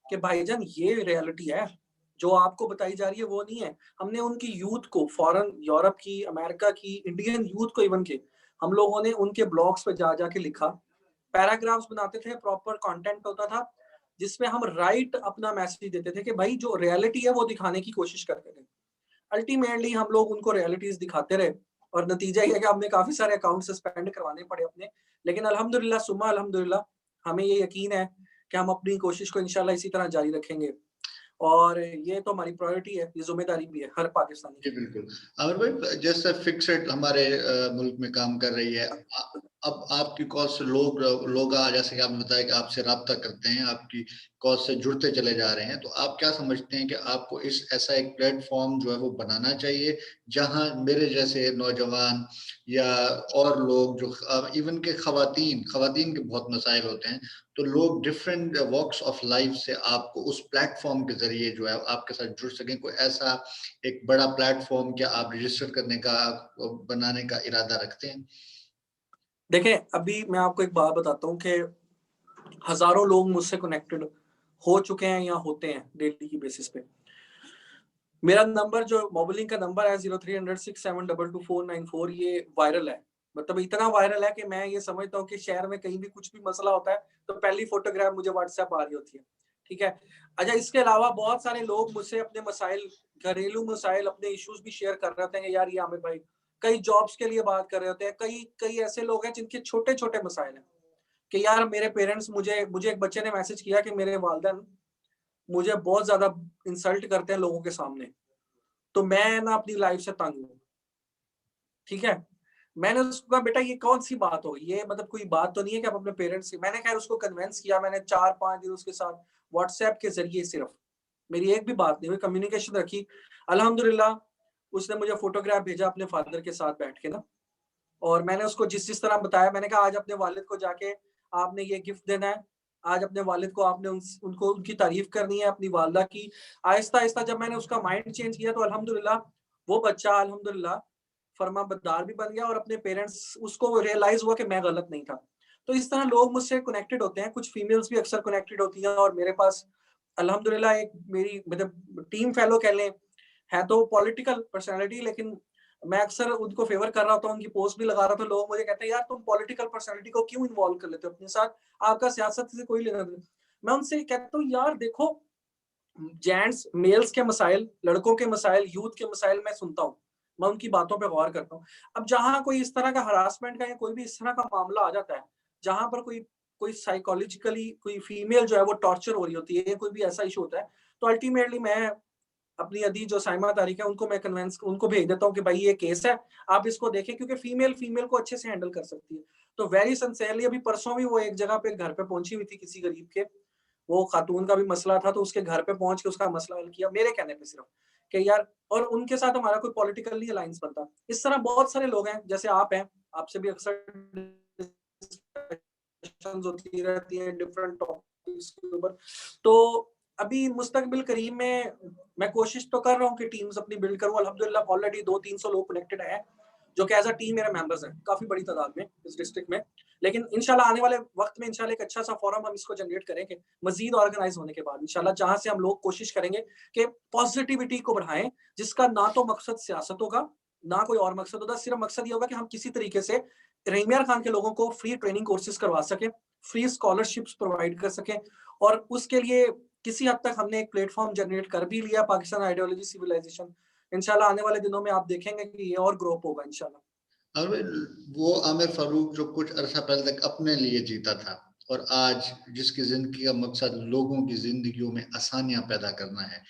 कि भाईजान ये रियलिटी है, जो आपको बताई जा रही है वो नहीं है। हमने उनकी यूथ को, फॉरेन यूरोप की, अमेरिका की, इंडियन यूथ को इवन के, हम लोगों ने उनके ब्लॉग्स पे जा जाके लिखा, पैराग्राफ्स बनाते थे, प्रॉपर कंटेंट होता था जिसमें हम राइट अपना मैसेज देते थे कि भाई जो रियलिटी है वो दिखाने की कोशिश करते थे। अल्टीमेटली हम लोग उनको रियलिटीज दिखाते रहे और नतीजा ये है कि हमने काफी सारे अकाउंट सस्पेंड करवाने पड़े अपने। लेकिन अल्हम्दुलिल्लाह सुम्मा अल्हम्दुलिल्लाह हमें ये यकीन है कि हम अपनी कोशिश को इंशाल्लाह इसी तरह जारी रखेंगे, और ये तो हमारी प्रायोरिटी है, ये जिम्मेदारी भी है हर पाकिस्तानी जी की। बिल्कुल। आमिर भाई, जैसे फिक्सेड हमारे मुल्क में काम कर रही है, अब आपकी कॉज से लोग जैसे कि आपने बताया कि आपसे राब्ता करते हैं, आपकी कॉज से जुड़ते चले जा रहे हैं, तो आप क्या समझते हैं कि आपको इस ऐसा एक प्लेटफॉर्म जो है वो बनाना चाहिए जहां मेरे जैसे नौजवान या और लोग जो इवन के खवातीन के बहुत मसाइल होते हैं, तो लोग डिफरेंट वॉक्स ऑफ लाइफ से आपको उस प्लेटफॉर्म के जरिए जो है आपके साथ जुड़ सकें? कोई ऐसा एक बड़ा प्लेटफॉर्म क्या आप रजिस्टर करने का, बनाने का इरादा रखते हैं? देखें, अभी मैं आपको एक बात बताता हूँ कि हजारों लोग मुझसे कनेक्टेड हो चुके हैं या होते हैं डेली की बेसिस पे। मेरा नंबर जो मोबिलिंग का नंबर है 030067222494, ये वायरल है। मतलब इतना वायरल है कि मैं ये समझता हूँ कि शहर में कहीं भी कुछ भी मसला होता है तो पहली फोटोग्राफ मुझे व्हाट्सएप आ रही होती है, ठीक है। अच्छा, इसके अलावा बहुत सारे लोग मुझसे अपने मसाइल, घरेलू मसाइल, अपने इश्यूज भी शेयर कर रहे होते हैं कि यार ये आमिर भाई, कई जॉब्स के लिए बात कर रहे होते हैं, कई कई ऐसे लोग हैं जिनके छोटे छोटे मसाइल हैं कि यार मेरे पेरेंट्स, मुझे मुझे एक बच्चे ने मैसेज किया कि मेरे वालिदैन मुझे बहुत ज्यादा इंसल्ट करते हैं लोगों के सामने, तो मैं ना अपनी लाइफ से तंग हूँ। ठीक है। मैंने उसको कहा बेटा ये कौन सी बात हो गई, ये मतलब कोई बात तो नहीं है कि आप अपने पेरेंट्स से, मैंने खैर उसको कन्विंस किया, मैंने 4-5 दिन उसके साथ व्हाट्सएप के जरिए सिर्फ, मेरी एक भी बात नहीं हुई, कम्युनिकेशन रखी। अल्हम्दुलिल्लाह उसने मुझे फोटोग्राफ भेजा अपने फादर के साथ बैठ के ना, और मैंने उसको जिस जिस तरह बताया, मैंने कहा आज अपने वालिद को जाके आपने ये गिफ्ट देना है, आज अपने वालिद को आपने उनको उनकी तारीफ करनी है, अपनी वालदा की। आहिस्ता आहिस्ता जब मैंने उसका माइंड चेंज किया तो अल्हम्दुलिल्लाह वो बच्चा अल्हम्दुलिल्लाह फर्माबरदार भी बन गया, और अपने पेरेंट्स, उसको रियलाइज हुआ कि मैं गलत नहीं था। तो इस तरह लोग मुझसे कनेक्टेड होते हैं, कुछ फीमेल्स भी अक्सर कनेक्टेड होती हैं, और मेरे पास अल्हम्दुलिल्लाह एक मेरी मतलब टीम फेलो कह लें, है तो पॉलिटिकल पर्सनैलिटी, लेकिन मैं अक्सर उनको फेवर कर रहा होता हूँ, उनकी पोस्ट भी लगा रहा था, लोग मुझे कहते हैं यार तुम पॉलिटिकल पर्सनैलिटी को क्यों इन्वॉल्व कर लेते हो अपने साथ, आपका सियासत से कोई लेना देना। मैं उनसे कहता हूँ यार देखो, जेंट्स मेल्स के मसाइल, लड़कों के मसाइल, यूथ के मसाइल मैं सुनता हूँ, मैं उनकी बातों पे गौर करता हूँ। अब जहाँ कोई इस तरह का हरासमेंट का या कोई भी इस तरह का मामला आ जाता है, जहाँ पर कोई कोई साइकोलॉजिकली कोई फीमेल जो है वो टॉर्चर हो रही होती है, या कोई भी ऐसा इशू होता है, तो अल्टीमेटली मैं अपनी अदी जो साइमा तारिक है उनको मैं कन्विंस, उनको भेज देता हूँ कि भाई ये केस है, आप इसको देखें, क्योंकि फीमेल फीमेल को अच्छे से हैंडल कर सकती है। तो वेरी सिंसियरली अभी परसों भी वो एक जगह पे घर पे पहुंची हुई थी किसी गरीब के, वो खातून का भी मसला था, तो उसके घर पे पहुंच के उसका मसला हल किया मेरे कहने पे सिर्फ, कि यार, और उनके साथ हमारा कोई पॉलिटिकल नहीं अलायंस बनता। इस तरह बहुत सारे लोग हैं, जैसे आप हैं, आपसे भी अक्सर डिस्कशंस होती रहती है डिफरेंट टॉपिक्स के ऊपर। तो अभी मुस्तकबिल करीब में मैं कोशिश तो कर रहा हूँ कि टीम्स अपनी बिल्ड करूँ। अल्हम्दुलिल्लाह ऑलरेडी 200-300 लोग कनेक्टेड हैं, जो कि एज अ टीम मेरे मेंबर्स हैं, काफी बड़ी तादाद में इस डिस्ट्रिक्ट में। लेकिन इंशाल्लाह आने वाले वक्त में इंशाल्लाह एक अच्छा सा फोरम हम इसको जनरेट करेंगे, मजीद ऑर्गेनाइज होने के बाद इंशाल्लाह, जहां से हम लोग कोशिश करेंगे कि पॉजिटिविटी को बढ़ाएं, जिसका ना तो मकसद सियासत होगा, ना कोई और मकसद होगा, सिर्फ मकसद ये होगा कि हम किसी तरीके से रहीम खान के लोगों को फ्री ट्रेनिंग कोर्सेज करवा सकें, फ्री स्कॉलरशिप्स प्रोवाइड कर सकें, और उसके लिए किसी हद तक हमने एक प्लेटफॉर्म जनरेट कर भी लिया, पाकिस्तान आइडियोलॉजी सिविलाइजेशन। इंशाल्लाह आने वाले दिनों में आप देखेंगे कि ये और ग्रो होगा इंशाल्लाह। वो आमिर फारूक जो कुछ अरसा पहले तक अपने लिए जीता था और आज जिसकी जिंदगी का मकसद लोगों की जिंदगियों में आसानियां पैदा करना है,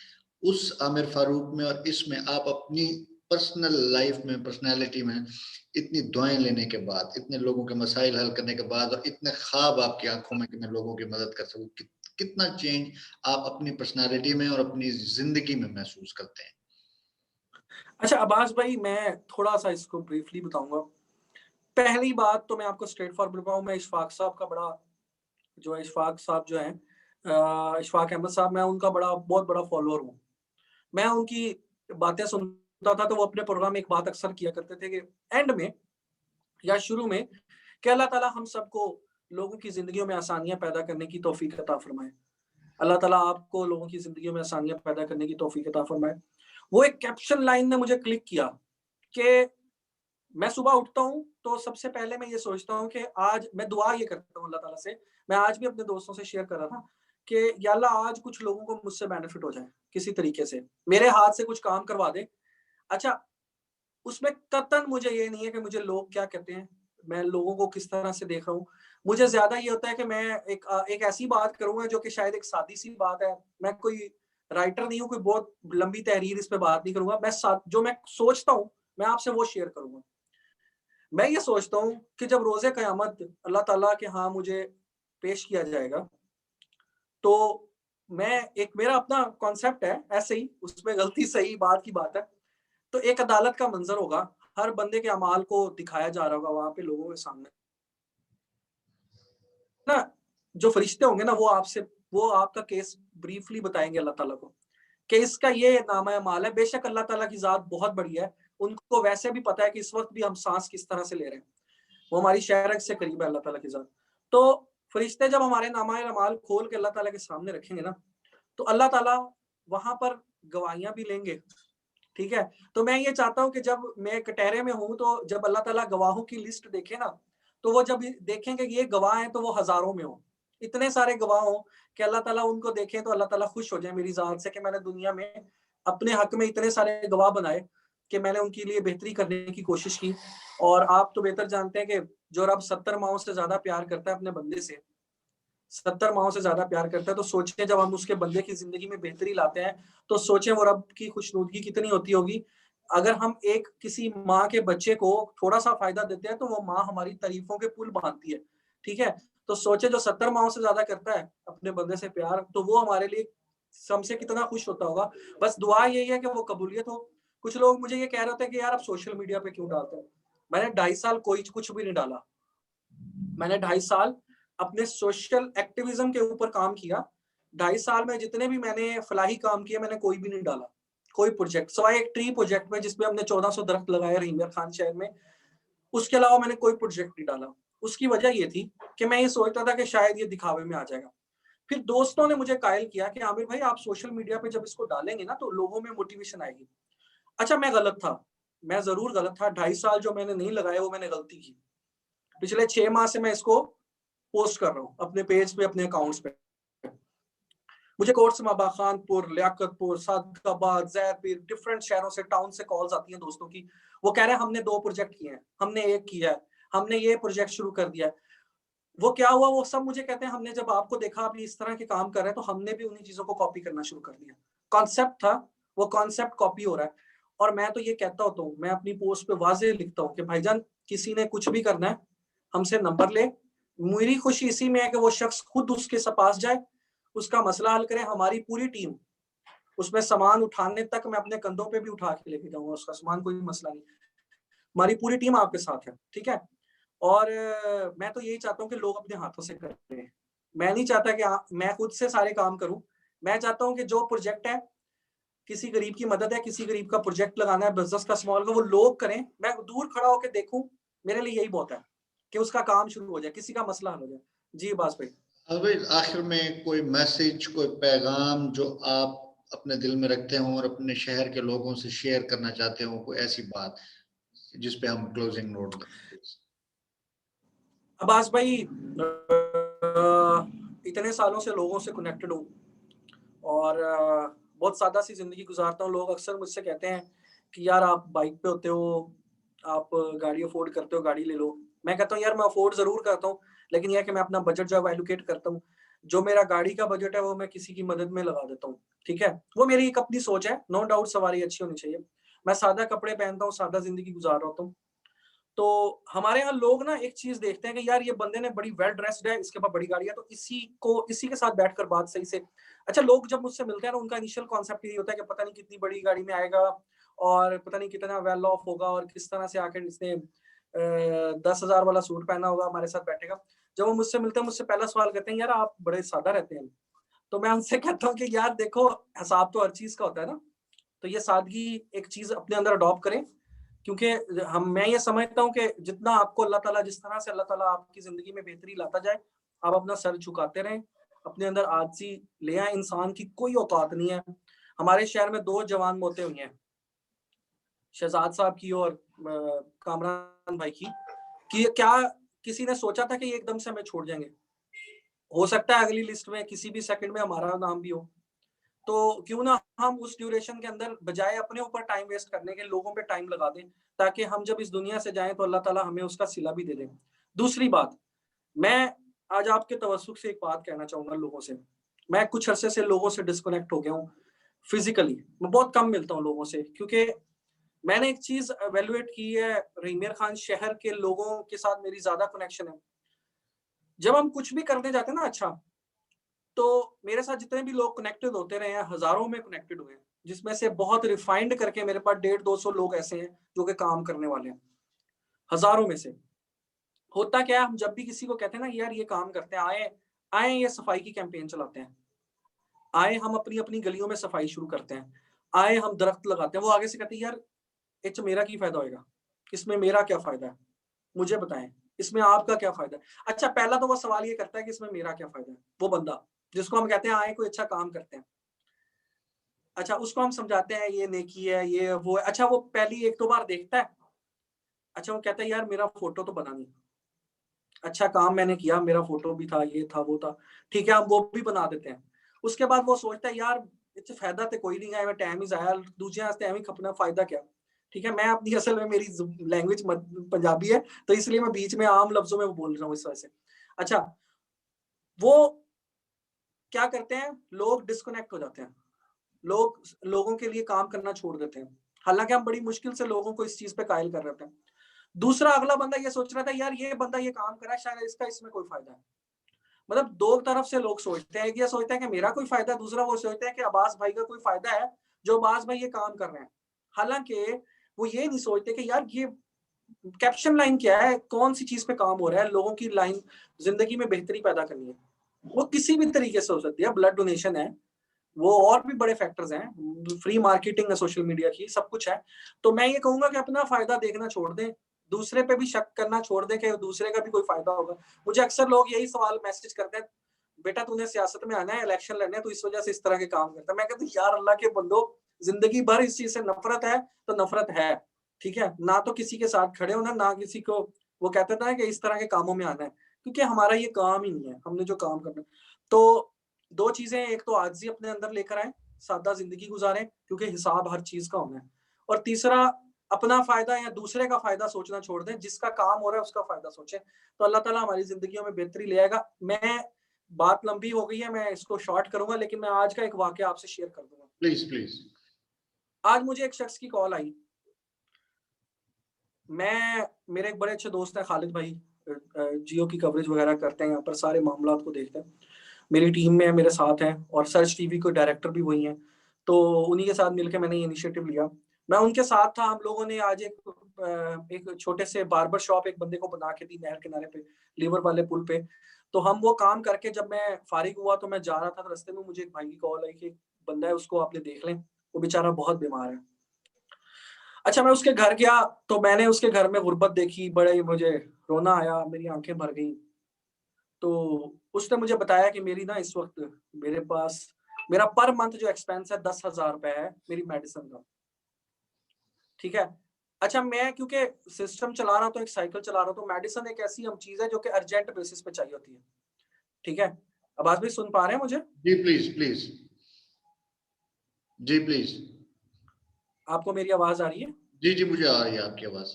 उस आमिर फारूक में और इसमें आप अपनी पर्सनल लाइफ में, पर्सनालिटी में इतनी दुआएं लेने के बाद, इतने लोगों के मसाइल हल करने के बाद, और इतने ख्वाब आपकी आंखों में कि मैं लोगों की मदद कर सकूं, कितना चेंज आप अपनी पर्सनालिटी में और अपनी जिंदगी में महसूस करते हैं? अच्छा अब्बास भाई, मैं थोड़ा सा इसको ब्रीफली बताऊंगा। पहली बात तो मैं आपको स्ट्रेट फॉरवर्ड बताऊं, मैं इशफाक साहब का बड़ा, जो है इशफाक साहब जो है, इशफाक अहमद साहब, मैं उनका बड़ा बहुत बड़ा फॉलोअर हूँ। मैं उनकी बातें सुनता था, तो वो अपने प्रोग्राम में एक बात अक्सर किया करते थे कि एंड में या शुरू में, कि अल्लाह ताला हम सबको लोगों की जिंदगियों में आसानियां पैदा करने की तौफीक अता फरमाए। अल्लाह ताला आपको लोगों की जिंदगियों में आसानियां पैदा करने की तौफीक अता फरमाए। वो एक कैप्शन लाइन ने मुझे क्लिक किया कि मैं सुबह उठता हूँ तो सबसे पहले मैं ये सोचता हूँ कि आज मैं दुआ ये करता हूँ अल्लाह ताला से। मैं आज भी अपने दोस्तों से शेयर कर रहा था कि या अल्लाह आज कुछ लोगों को मुझसे बेनिफिट हो जाए किसी तरीके से, मेरे हाथ से कुछ काम करवा दे। अच्छा, उसमें कतन मुझे ये नहीं है कि मुझे लोग क्या कहते हैं, मैं लोगों को किस तरह से देख रहा हूँ। मुझे ज्यादा ये होता है कि मैं एक ऐसी बात करूंगा जो कि शायद एक सादी सी बात है। मैं कोई राइटर नहीं हूँ, कोई बहुत लंबी तहरीर इस पे बात नहीं करूंगा। मैं जो मैं सोचता हूँ मैं आपसे वो शेयर करूंगा। मैं ये सोचता हूँ कि जब रोजे कयामत अल्लाह ताला के हाँ मुझे पेश किया जाएगा, तो मैं, एक मेरा अपना कॉन्सेप्ट है ऐसे ही, उसमें गलती सही बात की बात है, तो एक अदालत का मंजर होगा, हर बंदे के अमाल को दिखाया जा रहा होगा वहां पे लोगों के सामने ना। जो फरिश्ते होंगे ना, वो आपका केस ब्रीफली बताएंगे अल्लाह ताला को कि इसका ये नामा अमाल है। बेशक अल्लाह ताला की जात बहुत बड़ी है, उनको वैसे भी पता है कि इस वक्त भी हम सांस किस तरह से ले रहे हैं, वो हमारी शहरक से करीब है अल्लाह ताला की जात। तो फरिश्ते जब हमारे नामा अमाल खोल के अल्लाह ताला के सामने रखेंगे ना, तो अल्लाह ताला वहां पर गवाहियां भी लेंगे। ठीक है। तो मैं ये चाहता हूँ कि जब मैं कटहरे में हूँ, तो जब अल्लाह ताला गवाहों की लिस्ट देखे ना, तो वो जब देखेंगे कि ये गवाह हैं तो वो हजारों में हो, इतने सारे गवाह हों कि अल्लाह ताला उनको देखें तो अल्लाह ताला खुश हो जाए मेरी ज़ात से कि मैंने दुनिया में अपने हक में इतने सारे गवाह बनाए कि मैंने उनके लिए बेहतरी करने की कोशिश की। और आप तो बेहतर जानते हैं कि जो रब 70 माओं से ज़्यादा प्यार करता है अपने बंदे से, 70 माओं से ज़्यादा प्यार करता है, तो सोचें जब हम उसके बंदे की ज़िंदगी में बेहतरी लाते हैं, तो सोचें वो रब की खुशनुदगी कितनी होती होगी। अगर हम एक किसी माँ के बच्चे को थोड़ा-सा फ़ायदा देते हैं, तो वो माँ हमारी तारीफ़ों के पुल बाँधती है, ठीक है? तो सोचें जो 70 माओं से ज़्यादा करता है अपने बंदे से प्यार, तो वो हमारे लिए हमसे कितना खुश होता होगा। बस दुआ यही है कि वो कबूलियत हो। कुछ लोग मुझे ये कह रहे होते हैं कि यार आप सोशल मीडिया पे क्यों डालते हो? मैंने 2.5 साल कोई कुछ भी नहीं डाला। मैंने 2.5 साल अपने सोशल एक्टिविज्म के ऊपर काम किया। 2.5 साल में जितने भी मैंने फलाही काम किए, मैंने कोई भी नहीं डाला, कोई प्रोजेक्ट सिवाय एक ट्री प्रोजेक्ट में जिसमें हमने 1400 दरख्त लगाए रहीमिया खान शहर में। उसके अलावा मैंने कोई प्रोजेक्ट नहीं डाला। उसकी वजह ये थी कि मैं ये सोचता था कि शायद ये दिखावे में आ जाएगा। फिर दोस्तों ने मुझे कायल किया कि आमिर भाई आप सोशल मीडिया पे जब इसको डालेंगे ना तो लोगों में मोटिवेशन आएगी। अच्छा मैं गलत था, मैं ज़रूर गलत था। 2.5 साल जो मैंने नहीं लगाए वो मैंने गलती की। पिछले 6 माह से मैं इसको पोस्ट कर रहा हूँ अपने पेज पे, अपने अकाउंट्स पे। मुझे कोटसमाबा, खानपुर, लियाकतपुर, सादकाबाद, जैदपीर, डिफरेंट शहरों से, टाउन से कॉल्स आती हैं दोस्तों की। वो कह रहे हैं हमने 2 प्रोजेक्ट किए हैं, हमने 1 किया है, हमने ये प्रोजेक्ट शुरू कर दिया है। वो क्या हुआ, वो सब मुझे कहते हैं हमने जब आपको देखा आप इस तरह के काम कर रहे हैं तो हमने भी उन्हीं चीज़ों को कॉपी करना शुरू कर दिया। कॉन्सेप्ट था, वो कॉन्सेप्ट कॉपी हो रहा है। और मैं तो ये कहता होता हूँ, मैं अपनी पोस्ट पे वाज़ेह लिखता हूँ कि भाईजान किसी ने कुछ भी करना है, हमसे नंबर ले। मेरी खुशी इसी में है कि वो शख्स खुद उसके पास जाए, उसका मसला हल करे, हमारी पूरी टीम उसमें सामान उठाने तक मैं अपने कंधों पे भी उठा के लेके जाऊँगा उसका सामान, कोई मसला नहीं। हमारी पूरी टीम आपके साथ है, ठीक है? और मैं तो यही चाहता हूँ कि लोग अपने हाथों से करें। मैं नहीं चाहता कि मैं खुद से सारे काम करूँ। मैं चाहता हूँ कि जो प्रोजेक्ट है, किसी गरीब की मदद है, किसी गरीब का प्रोजेक्ट लगाना है, बिज़नेस का स्मॉल का, वो लोग करें। मैं दूर खड़ा होके देखूँ, मेरे लिए यही बहुत है कि उसका काम शुरू हो जाए, किसी का मसला हल हो जाए। जी, बास भाई। अभी आखिर में कोई मैसेज, कोई पैगाम जो आप अपने दिल में रखते हो और अपने शहर के लोगों से शेयर करना चाहते हो, कोई ऐसी बात जिस पे हम क्लोजिंग नोट दें? अब्बास भाई, इतने सालों से लोगों से कनेक्टेड हूँ और बहुत सादा सी ज़िंदगी गुज़ारता हूँ। लोग अक्सर मुझसे कहते हैं कि यार आप बाइक पे होते हो, आप गाड़ी अफ़ोर्ड करते हो, गाड़ी ले लो। मैं कहता हूँ यार मैं अफ़ोर्ड ज़रूर करता हूँ, लेकिन ये है कि मैं अपना बजट जब एलोकेट करता हूँ, जो मेरा गाड़ी का बजट है वो मैं किसी की मदद में लगा देता हूँ, ठीक है? वो मेरी एक अपनी सोच है, नो डाउट सवारी अच्छी होनी चाहिए। मैं सादा कपड़े पहनता हूँ, सादा ज़िंदगी गुज़ार रहा होता हूँ। तो हमारे यहाँ लोग ना एक चीज़ देखते हैं कि यार ये बंदे ने बड़ी वेल ड्रेस्ड है, इसके पास बड़ी गाड़ी है, तो इसी के साथ बैठकर बात सही से। अच्छा लोग जब मुझसे मिलते हैं ना उनका इनिशियल कॉन्सेप्ट यही होता है कि पता नहीं कितनी बड़ी गाड़ी में आएगा और पता नहीं कितना वेल ऑफ होगा और किस तरह से आकर इसने 10,000 वाला सूट पहना होगा, हमारे साथ बैठेगा। जब वो मुझसे मिलते हैं, मुझसे पहला सवाल करते हैं, "यार आप बड़े सादा रहते हैं।" तो मैं उनसे कहता हूँ कि यार देखो हिसाब तो हर चीज़ का होता है ना, तो ये सादगी एक चीज़ अपने अंदर अडॉप्ट करें। क्योंकि हम मैं ये समझता हूँ कि जितना आपको अल्लाह ताला जिस तरह से अल्लाह ताला आपकी ज़िंदगी में बेहतरी लाता जाए, आप अपना सर झुकाते रहें, अपने अंदर आजिज़ी ले आएँ, इंसान की कोई औकात नहीं है। हमारे शहर में 2 जवान मौतें हुई हैं, शहज़ाद साहब की और कामरान भाई की, कि क्या किसी ने सोचा था कि ये एकदम से हमें छोड़ जाएँगे? हो सकता है अगली लिस्ट में किसी भी सेकंड में हमारा नाम भी हो। तो क्यों ना हम उस ड्यूरेशन के अंदर बजाय अपने ऊपर टाइम वेस्ट करने के लोगों पे टाइम लगा दें, ताकि हम जब इस दुनिया से जाएँ तो अल्लाह ताला हमें उसका सिला भी दे दे। दूसरी बात, मैं आज आपके तवज्जुह से एक बात कहना चाहूँगा लोगों से। मैं कुछ अरसे से लोगों से डिस्कनेक्ट हो गया हूँ फिज़िकली। मैं बहुत कम मिलता हूँ लोगों से क्योंकि मैंने एक चीज़ इवैल्यूएट की है, रहीमिया खान शहर के लोगों के साथ मेरी ज़्यादा कनेक्शन है। जब हम कुछ भी करने जाते हैं ना अच्छा, तो मेरे साथ जितने भी लोग कनेक्टेड होते रहे हैं, हज़ारों में कनेक्टेड हुए हैं, जिसमें से बहुत रिफाइंड करके मेरे पास 150-200 लोग ऐसे हैं, जो कि काम करने वाले हैं, हज़ारों में से। होता क्या है, हम जब भी किसी को कहते हैं ना, यार ये काम करते हैं, आएँ आएँ ये सफाई की कैंपेन चलाते हैं, आएँ हम अपनी-अपनी गलियों में सफाई शुरू करते हैं, आएँ हम दरख्त लगाते हैं, वो आगे से कहते हैं, यार इच मेरा की फ़ायदा होएगा? इसमें मेरा क्या फ़ायदा है? मुझे बताएँ, इसमें आपका क्या फ़ायदा है? अच्छा पहला तो वो सवाल ये करता है कि इसमें मेरा क्या फ़ायदा है? वो बंदा, जिसको हम कहते हैं आएँ कोई अच्छा काम करते हैं। अच्छा, उसको हम समझाते हैं ये नेकी है, ये वो है। अच्छा वो पहली 1-2 बार देखता है। अच्छा वो कहता है यार मेरा फ़ोटो तो बना नहीं। अच्छा काम मैंने किया, मेरा फोटो भी था, ये था, वो था, ठीक है, हम वो भी बना देते हैं। उसके बाद वो सोचता है यार इत्थे फायदा तो कोई नहीं है, मैं टाइम ही जाया, दूसरे वास्ते एवं खपना फायदा क्या। ठीक है, मैं अपनी असल में मेरी लैंग्वेज पंजाबी है, तो इसलिए मैं बीच में आम लफ्जों में वो बोल रहा हूँ इस वजह से। अच्छा, वो क्या करते हैं, लोग डिस्कनेक्ट हो जाते हैं, लोग लोगों के लिए काम करना छोड़ देते हैं, हालांकि हम बड़ी मुश्किल से लोगों को इस चीज पे कायल कर रहे थे। दूसरा अगला बंदा ये सोच रहा था यार ये बंदा ये काम कर रहा है, शायद इसका इसमें कोई फायदा है। मतलब दो तरफ से लोग सोचते हैं, एक ये सोचता है कि मेरा कोई फायदा है, दूसरा वो सोचता है कि अब्बास भाई का कोई फायदा है जो अब्बास भाई ये काम कर रहे हैं। हालांकि वो ये नहीं सोचते कि यार ये कैप्शन लाइन क्या है, कौन सी चीज पे काम हो रहा है, लोगों की लाइन जिंदगी में बेहतरी पैदा करनी है। वो किसी भी तरीके से हो सकती है, ब्लड डोनेशन है, वो और भी बड़े फैक्टर्स हैं, फ्री मार्केटिंग है सोशल मीडिया की, सब कुछ है। तो मैं ये कहूंगा कि अपना फायदा देखना छोड़ दें, दूसरे पे भी शक करना छोड़ दें कि दूसरे का भी कोई फायदा होगा। मुझे अक्सर लोग यही सवाल मैसेज करते हैं, बेटा तूने सियासत में आना है, इलेक्शन लड़ने है, तो इस वजह से इस तरह के काम करता है। मैं कहता हूँ यार अल्लाह के बंदो, जिंदगी भर इस चीज से नफरत है तो नफरत है, ठीक है ना, तो किसी के साथ खड़े होना ना किसी को वो कहते था कि इस तरह के कामों में आना है, क्योंकि हमारा ये काम ही नहीं है, हमने जो काम करना। तो दो चीजें, एक तो आजिज़ी अपने अंदर लेकर आए, सादा जिंदगी गुजारें क्योंकि हिसाब हर चीज का होना है, और तीसरा अपना फायदा या दूसरे का फायदा सोचना छोड़ दें, जिसका काम हो रहा है उसका फायदा सोचें, तो अल्लाह ताला हमारी जिंदगियों में बेहतरी ले आएगा। मैं बात लंबी हो गई है, मैं इसको शॉर्ट करूंगा, लेकिन मैं आज का एक वाकया आपसे शेयर कर दूंगा। Please please. आज मुझे एक शख्स की कॉल आई, मैं मेरे एक बड़े अच्छे दोस्त हैं खालिद भाई, जियो की कवरेज वगैरह करते हैं, यहाँ पर सारे मामला को देखते हैं, मेरी टीम में मेरे साथ हैं, और सर्च टीवी के डायरेक्टर भी वही हैं। तो उन्हीं के साथ मिलकर मैंने ये इनिशिएटिव लिया, मैं उनके साथ था। हम लोगों ने आज एक छोटे से बार्बर शॉप एक बंदे को बना के दी नहर किनारे पे, लीवर वाले पुल पे। तो हम वो काम करके जब मैं फारिग हुआ तो मैं जा रहा था, तो रास्ते में मुझे एक भाई की कॉल आई कि एक बंदा है, उसको आपने देख लें, वो बेचारा बहुत बीमार है। अच्छा, मैं उसके घर गया, तो मैंने उसके घर में गुर्बत देखी, बड़े मुझे रोना आया, मेरी आंखें भर गई। तो उसने मुझे बताया कि मेरी ना इस वक्त मेरे पास मेरा पर मंथ जो एक्सपेंस है 10,000 रुपए है मेरी मेडिसिन का, ठीक है। अच्छा, मैं क्योंकि सिस्टम चला रहा हूँ, तो एक साइकिल चला रहा हूँ, तो मेडिसिन एक ऐसी हम चीज है जो कि अर्जेंट बेसिस पे चाहिए होती है, ठीक है। अब आज भी सुन पा रहे हैं मुझे? जी प्लीज प्लीज। जी प्लीज। आपको मेरी आवाज आ रही है? जी जी, मुझे आ रही है आपकी आवाज।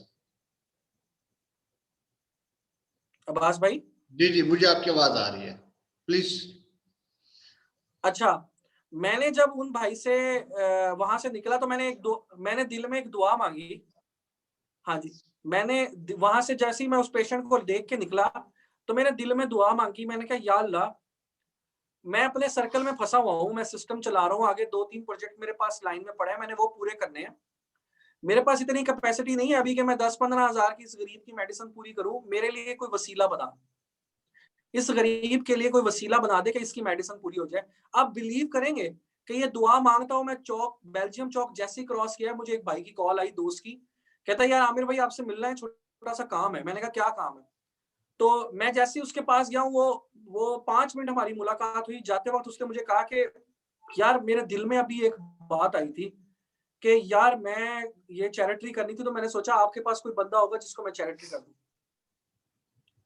अब्बास भाई? जी जी, मुझे आपकी आवाज आ रही है, प्लीज। अच्छा, मैंने जब उन भाई से वहां से निकला, तो मैंने दिल में एक दुआ मांगी। हाँ जी, मैंने वहां से जैसे ही मैं उस पेशेंट को देख के निकला, तो मैंने दिल में दुआ मांगी, मैंने कहा या अल्लाह, मैं अपने सर्कल में फंसा हुआ हूँ, मैं सिस्टम चला रहा हूँ, आगे 2-3 प्रोजेक्ट मेरे पास लाइन में पड़े हैं, मैंने वो पूरे करने हैं। मेरे पास इतनी कैपेसिटी नहीं है अभी कि मैं 10-15 हजार की इस गरीब की मेडिसिन पूरी करूं, मेरे लिए कोई वसीला बना, इस गरीब के लिए कोई वसीला बना दे कि इसकी मेडिसिन पूरी हो जाए। आप बिलीव करेंगे कि ये दुआ मांगता हूं मैं, चौक बेल्जियम चौक जैसे ही क्रॉस किया, मुझे एक भाई की कॉल आई, दोस्त की, कहता है यार आमिर भाई आपसे मिलना है, छोटा सा काम है। मैंने कहा क्या काम है? तो मैं जैसे ही उसके पास गया हूँ, वो 5 मिनट हमारी मुलाकात हुई। जाते वक्त उसने मुझे कहा कि यार मेरे दिल में अभी एक बात आई थी कि यार मैं ये चैरिटी करनी थी, तो मैंने सोचा आपके पास कोई बंदा होगा जिसको मैं चैरिटी कर दूं।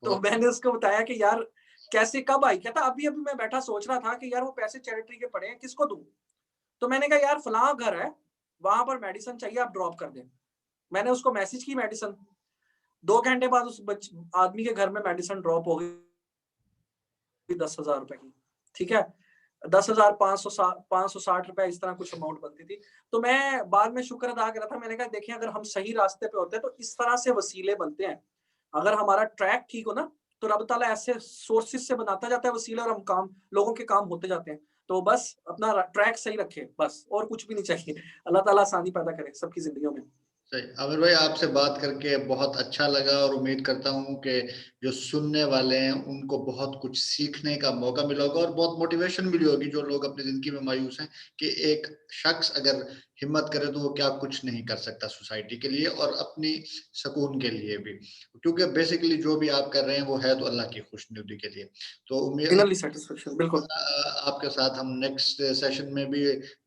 तो मैंने उसको बताया कि यार कैसे, कब आई? कहता अभी अभी मैं बैठा सोच रहा था कि यार वो पैसे चैरिटी के पड़े हैं, किसको दूं। तो मैंने कहा यार फलां घर है, वहां पर मेडिसिन चाहिए, आप ड्रॉप कर दें। मैंने उसको मैसेज की मेडिसिन, 2 घंटे बाद उस आदमी के घर में मेडिसिन ड्रॉप हो गई 10,000 रुपए की, ठीक है। 10,560 रुपए इस तरह कुछ अमाउंट बनती थी। तो मैं बाद में शुक्र अदा कर रहा था, मैंने कहा देखें अगर हम सही रास्ते पे होते हैं तो इस तरह से वसीले बनते हैं। अगर हमारा ट्रैक ठीक हो ना, तो रब ताला ऐसे सोर्सेस से बनाता जाता है वसीले, और हम काम लोगों के काम होते जाते हैं। तो बस अपना ट्रैक सही रखे, बस और कुछ भी नहीं चाहिए। अल्लाह ताला आसानी पैदा करे सबकी जिंदगियों में। सही। आमिर भाई, आपसे बात करके बहुत अच्छा लगा, और उम्मीद करता हूँ कि जो सुनने वाले हैं उनको बहुत कुछ सीखने का मौका मिला होगा और बहुत मोटिवेशन मिली होगी, जो लोग अपनी जिंदगी में मायूस हैं, कि एक शख्स अगर हिम्मत करे तो वो क्या कुछ नहीं कर सकता सोसाइटी के लिए और अपनी सुकून के लिए भी, क्योंकि बेसिकली जो भी आप कर रहे हैं वो है तो अल्लाह की खुशनुदी के लिए। तो उम्मीद इनरली सेटिस्फेक्शन, बिल्कुल। आपके साथ हम नेक्स्ट सेशन में भी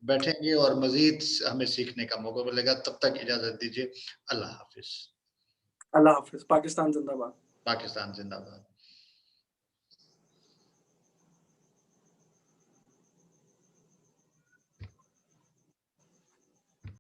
बैठेंगे और मजीद हमें सीखने का मौका मिलेगा। तब तक इजाजत दीजिए। अल्लाह हाफिज। अल्लाह हाफिज। पाकिस्तान जिंदाबाद। पाकिस्तान जिंदाबाद।